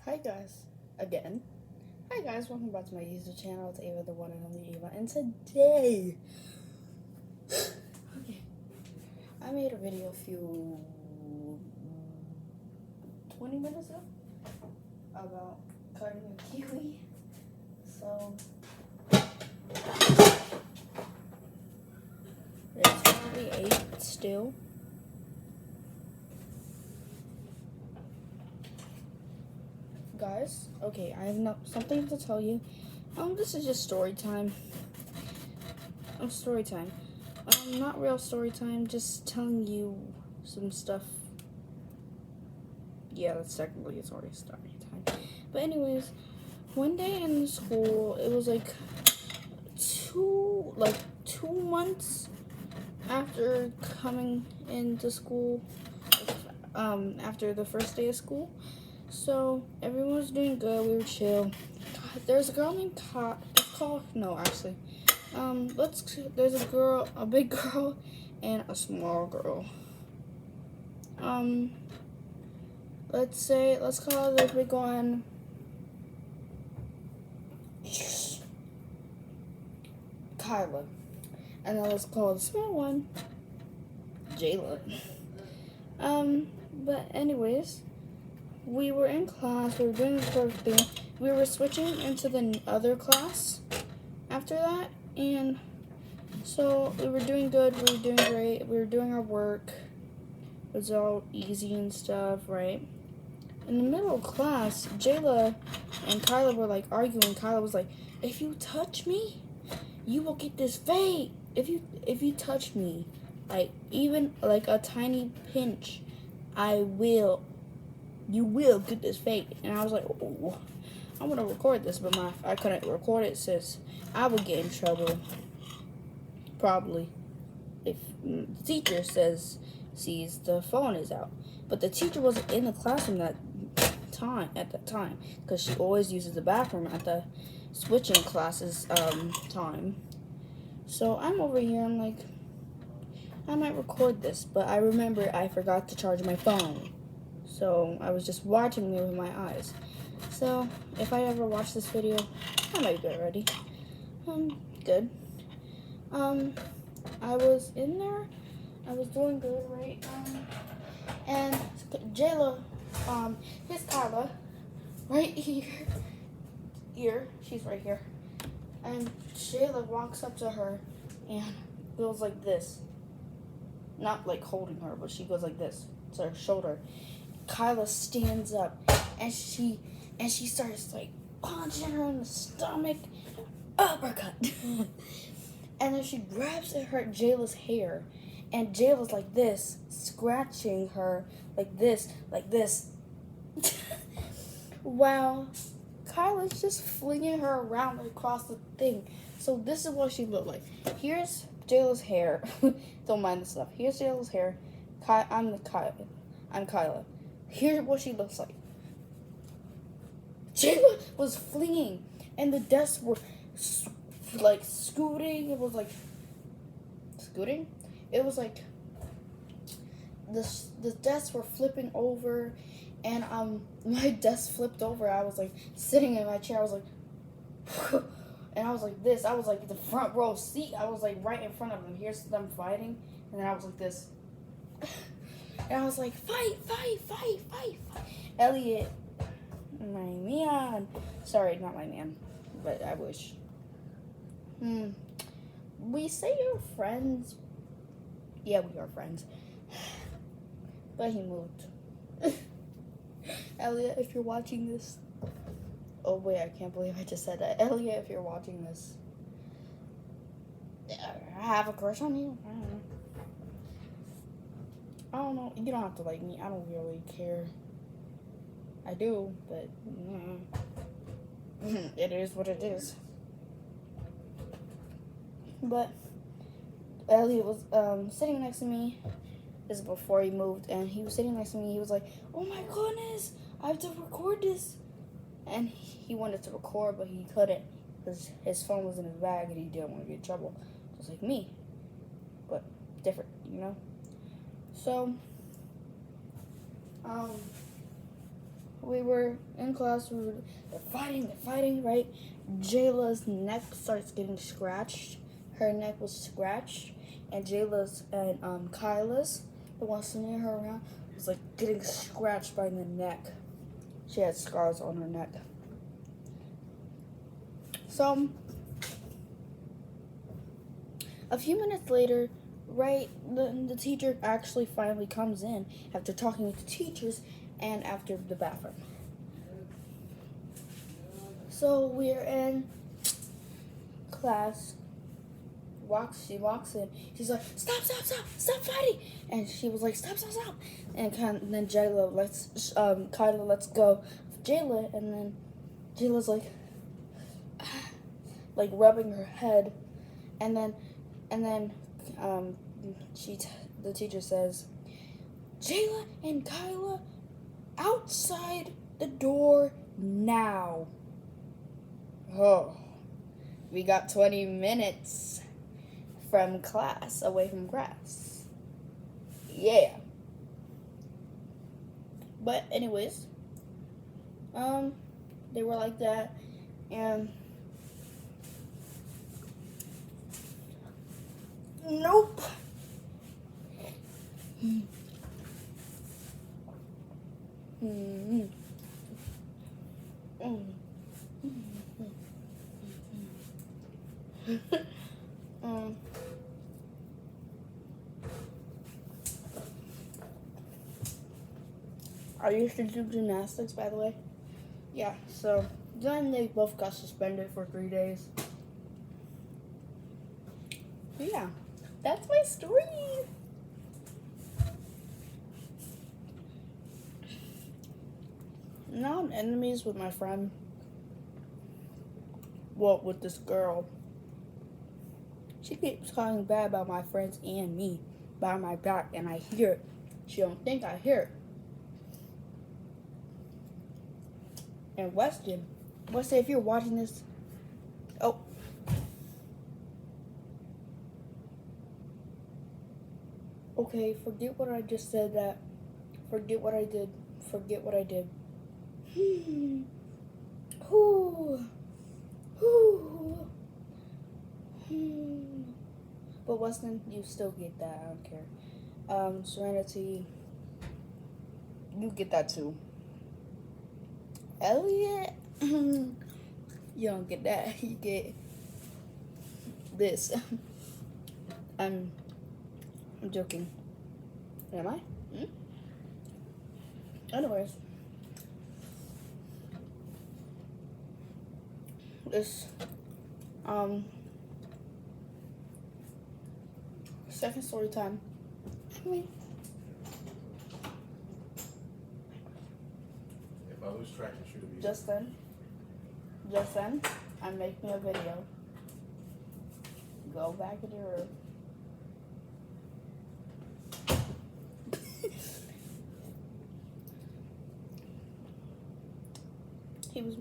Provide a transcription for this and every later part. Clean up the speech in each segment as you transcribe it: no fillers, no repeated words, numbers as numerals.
Hi guys, again. Hi guys, welcome back to my YouTube channel. It's Ava, the one and only Ava, and today, okay, I made a video a few 20 minutes ago about cutting a kiwi. So it's currently 8 still. Guys, okay, I have something to tell you. This is just story time. Story time. Not real story time, just telling you some stuff. Yeah, that's technically it's already story time. But anyways, one day in school, it was like 2 months after coming into school, after the first day of school. So everyone was doing good. We were chill. There's a girl named there's a big girl and a small girl. Let's call the big one Kyla, and then let's call the small one Jayla. But anyways, we were in class, we were doing the first thing. We were switching into the other class after that, and so we were doing good, we were doing great, we were doing our work. It was all easy and stuff, right? In the middle of class, Jayla and Kyla were like arguing. Kyla was like, "If you touch me, you will get this fate. If you touch me, like even like a tiny pinch, you will get this fate." And I was like, "Oh, I want to record this," but I couldn't record it since I would get in trouble. Probably if the teacher sees the phone is out. But the teacher wasn't in the classroom at that time, because she always uses the bathroom at the switching classes time. So I'm over here, I'm like, I might record this, but I remember I forgot to charge my phone. So I was just watching me with my eyes. So if I ever watch this video, I might be ready. Good. I was in there, I was doing good, right? And Jayla, here's Kyla, right here, she's right here. And Jayla walks up to her and goes like this. Not like holding her, but she goes like this to her shoulder. Kyla stands up and she starts like punching her in the stomach, uppercut. And then she grabs at her Jayla's hair, and Jayla's like this, scratching her like this. While Kyla's just flinging her around across the thing. So this is what she looked like. Here's Jayla's hair. Don't mind the stuff. Here's Jayla's hair. I'm Kyla. Here's what she looks like. Jayla was flinging, and the desks were like scooting. It was like scooting. It was like the desks were flipping over, and my desk flipped over. I was like sitting in my chair. I was like, and I was like this. I was like the front row seat. I was like right in front of them. Here's them fighting, and then I was like this, and I was like fight. Elliot, my man. Sorry, not my man, but I wish. We say you're friends. Yeah, we are friends. But he moved. Elliot, if you're watching this. Oh wait, I can't believe I just said that. Elliot, if you're watching this. I have a crush on you. I don't know. You don't have to like me. I don't really care. I do, but it is what it is. But Elliot was sitting next to me. This is before he moved, and he was sitting next to me. He was like, "Oh my goodness, I have to record this." And he wanted to record, but he couldn't because his phone was in his bag and he didn't want to get in trouble. Just like me, but different, you know? So, we were in class. They're fighting, right? Jayla's neck starts getting scratched. Her neck was scratched, and Jayla's and Kyla's, the one sending her around, was like getting scratched by the neck. She had scars on her neck. So a few minutes later, right, the teacher actually finally comes in after talking with the teachers and after the bathroom. So we're in class. She walks in. She's like, stop fighting! And she was like, stop! And then Jayla Kyla lets go of Jayla, and then Jayla's like rubbing her head, and then the teacher says, Jayla and Kyla, outside the door now. Oh, we got 20 minutes from class, away from class. Yeah. But anyways, they were like that, and nope. I used to do gymnastics, by the way. Yeah, so then they both got suspended for 3 days. Yeah, that's my story. Now I'm enemies with my friend. Well, with this girl. She keeps talking bad about my friends and me behind my back, and I hear it. She don't think I hear it. And Weston, if you're watching this, oh. Okay, forget what I just said. Forget what I did. But Weston, you still get that. I don't care. Serenity, you get that too. Elliot, you don't get that. You get this. I'm joking. Am I? Anyways, this second story time. If I lose track, you should have Just then, I'm making a video. Go back into your room. He was,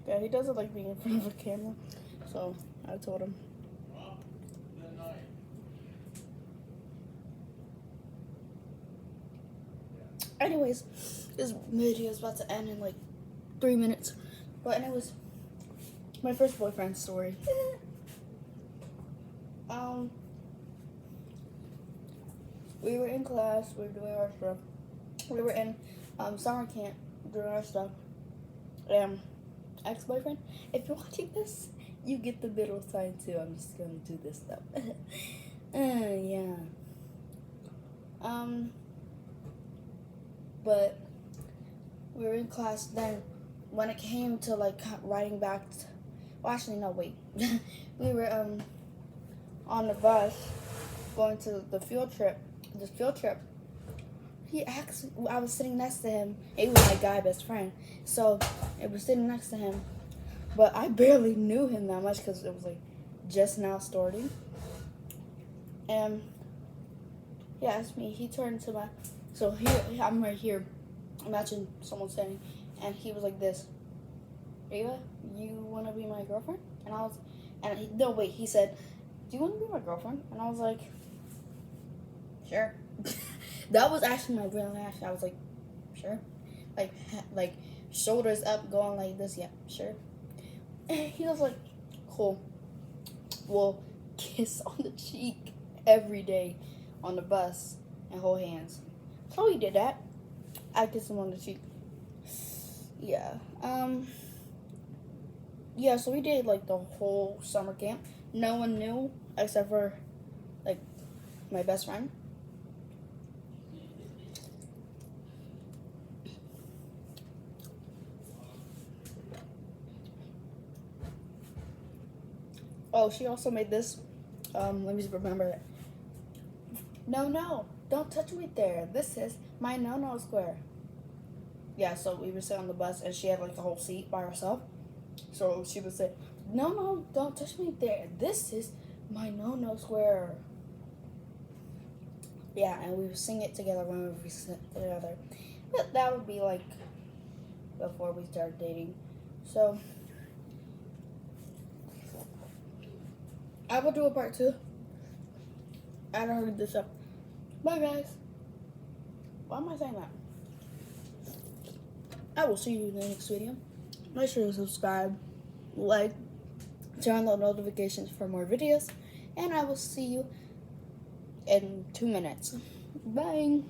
yeah, he doesn't like being in front of a camera, so I told him. Anyways, this video is about to end in like 3 minutes. But anyways, my first boyfriend story. We were in class, we were doing our stuff. We were in summer camp doing our stuff. Ex-boyfriend, if you're watching this, you get the middle sign too. I'm just gonna do this stuff. Yeah. But we were in class then. When it came to like riding back, well, actually no, wait. We were on the bus going to the field trip. This field trip. He asked. I was sitting next to him. He was my guy best friend, so it was sitting next to him. But I barely knew him that much because it was like just now starting. And he asked me. He turned to my. So here I'm right here. Imagine someone saying, and he was like this. Ava, you wanna be my girlfriend? And I was, no wait. He said, do you wanna be my girlfriend? And I was like, sure. That was actually my real reaction. I was like, sure. like shoulders up, going like this. Yeah, sure. And he was like, cool. We'll kiss on the cheek every day on the bus and hold hands. So he did that. I kissed him on the cheek. Yeah. Yeah, so we did like the whole summer camp. No one knew except for like my best friend. Oh, she also made this. Let me remember it. No, don't touch me there. This is my no square. Yeah, so we would sit on the bus and she had like the whole seat by herself. So she would say, no, don't touch me there. This is my no square. Yeah, and we would sing it together when we sit together. But that would be like before we started dating. So I will do a part 2. I don't heard this up. Bye guys. Why am I saying that? I will see you in the next video. Make sure to subscribe, like, turn on the notifications for more videos, and I will see you in 2 minutes. Bye.